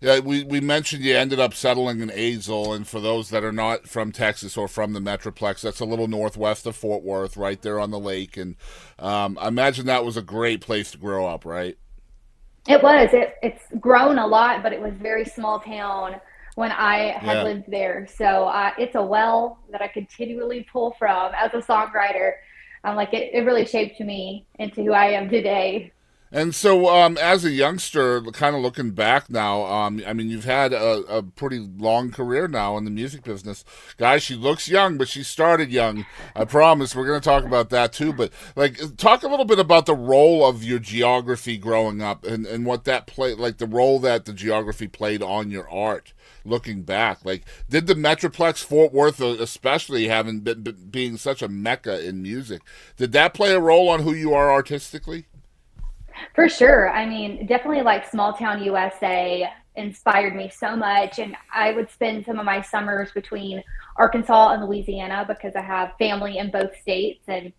Yeah, we mentioned you ended up settling in Azle, and for those that are not from Texas or from the Metroplex, that's a little northwest of Fort Worth, right there on the lake. And I imagine that was a great place to grow up, right? It was. It's grown a lot, but it was very small town when I had Yeah. lived there. So it's a well that I continually pull from as a songwriter. Like it really shaped me into who I am today. And so, as a youngster, kind of looking back now, I mean, you've had a pretty long career now in the music business. Guys, she looks young, but she started young. I promise. We're going to talk about that too. But, like, talk a little bit about the role of your geography growing up and what that played, like, the role that the geography played on your art. Looking back, like, did the Metroplex Fort Worth, especially having being such a mecca in music, did that play a role on who you are artistically? For sure. I mean, definitely like small town USA inspired me so much. And I would spend some of my summers between Arkansas and Louisiana because I have family in both states. And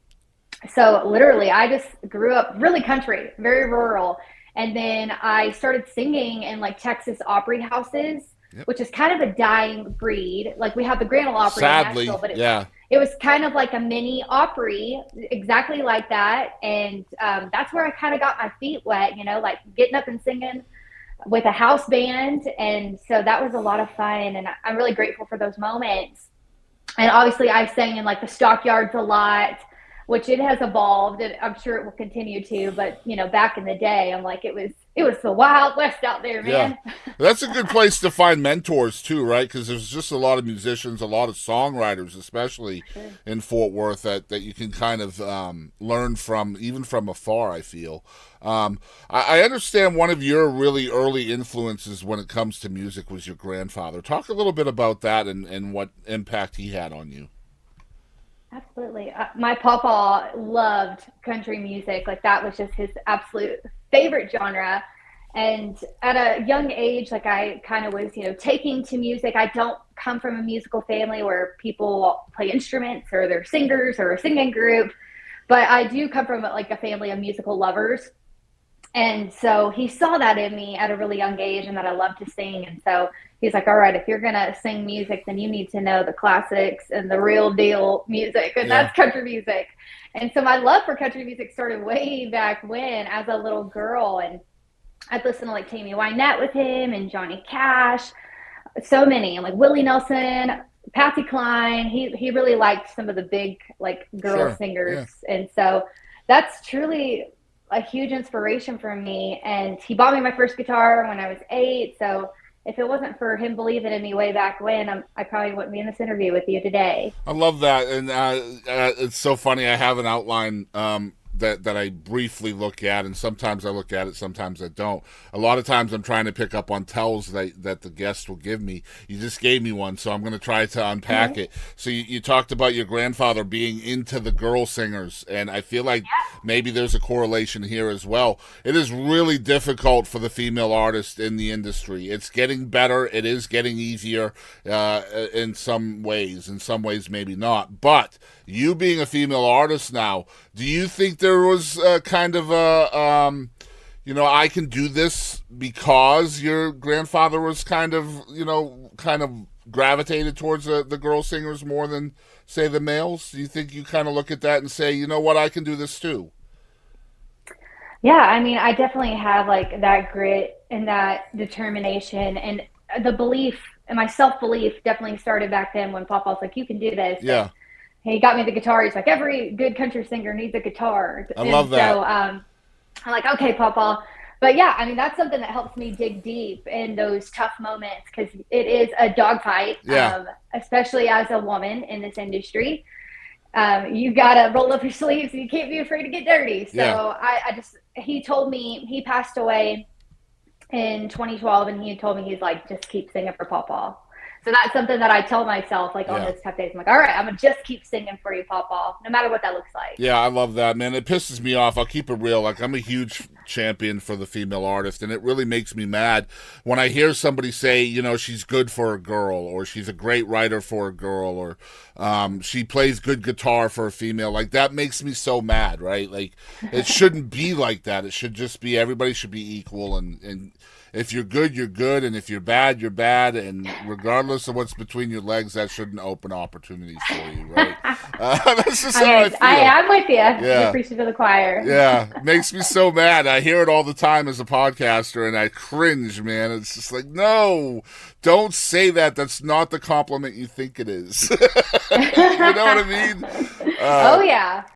so literally, I just grew up really country, very rural. And then I started singing in like Texas Opry houses, Yep. which is kind of a dying breed. Like we have the Grand Ole Opry in Sadly, Nashville, but yeah. it was kind of like a mini Opry, exactly like that. And that's where I kind of got my feet wet, like getting up and singing with a house band. And so that was a lot of fun. And I'm really grateful for those moments. And obviously, I sang in like the stockyards a lot, which it has evolved, and I'm sure it will continue to. But back in the day, I'm like, it was the Wild West out there, Yeah, man. that's a good place to find mentors too, right? Because there's just a lot of musicians, a lot of songwriters, especially Sure. in Fort Worth, that you can kind of learn from, even from afar. I feel. I understand one of your really early influences when it comes to music was your grandfather. Talk a little bit about that and what impact he had on you. Absolutely. My papa loved country music. Like that was just his absolute favorite genre. And at a young age, like I kind of was, taking to music. I don't come from a musical family where people play instruments or they're singers or a singing group, but I do come from like a family of musical lovers. And so he saw that in me at a really young age and that I love to sing. And so he's like, all right, if you're going to sing music, then you need to know the classics and the real deal music. And Yeah. that's country music. And so my love for country music started way back when as a little girl. And I'd listen to like Tammy Wynette with him and Johnny Cash, so many, and like Willie Nelson, Patsy Cline. He really liked some of the big like girl Sure. singers. Yeah. And so that's truly a huge inspiration for me. And he bought me my first guitar when I was 8. So if it wasn't for him believing in me way back when, I probably wouldn't be in this interview with you today. I love that, and it's so funny. I have an outline that I briefly look at, and sometimes I look at it, sometimes I don't. A lot of times I'm trying to pick up on tells that the guest will give me. You just gave me one, so I'm going to try to unpack Okay. it. So you talked about your grandfather being into the girl singers, and I feel like maybe there's a correlation here as well. It is really difficult for the female artist in the industry. It's getting better. It is getting easier in some ways maybe not. But you being a female artist now, do you think there was kind of I can do this because your grandfather was kind of gravitated towards the girl singers more than, say, the males? Do you think you kind of look at that and say, you know what, I can do this too? Yeah, I mean, I definitely have like that grit and that determination and the belief and my self belief definitely started back then when Papa was like, you can do this. And Yeah, he got me the guitar. He's like, every good country singer needs a guitar. I And love so that. I'm like, okay, Papa. But yeah, I mean, that's something that helps me dig deep in those tough moments because it is a dogfight, Yeah, especially as a woman in this industry. You gotta roll up your sleeves and you can't be afraid to get dirty. So yeah. I just, he told me, he passed away in 2012 and he had told me, he's like, just keep singing for Papa. So that's something that I tell myself, like on Yeah. those tough days. I'm like, all right, I'm gonna just keep singing for you, Papa, no matter what that looks like. Yeah, I love that, man. It pisses me off. I'll keep it real. Like, I'm a huge champion for the female artist, and it really makes me mad when I hear somebody say, she's good for a girl, or she's a great writer for a girl, or she plays good guitar for a female. Like, that makes me so mad, right? Like, it shouldn't be like that. It should just be everybody should be equal, and if you're good, you're good, and if you're bad, you're bad, and regardless of what's between your legs, that shouldn't open opportunities for you, right? That's just how I feel. I'm with you. Yeah. You're preaching to the choir. Yeah, makes me so mad. I hear it all the time as a podcaster, and I cringe, man. It's just like, no, don't say that. That's not the compliment you think it is. You know what I mean? Oh, yeah.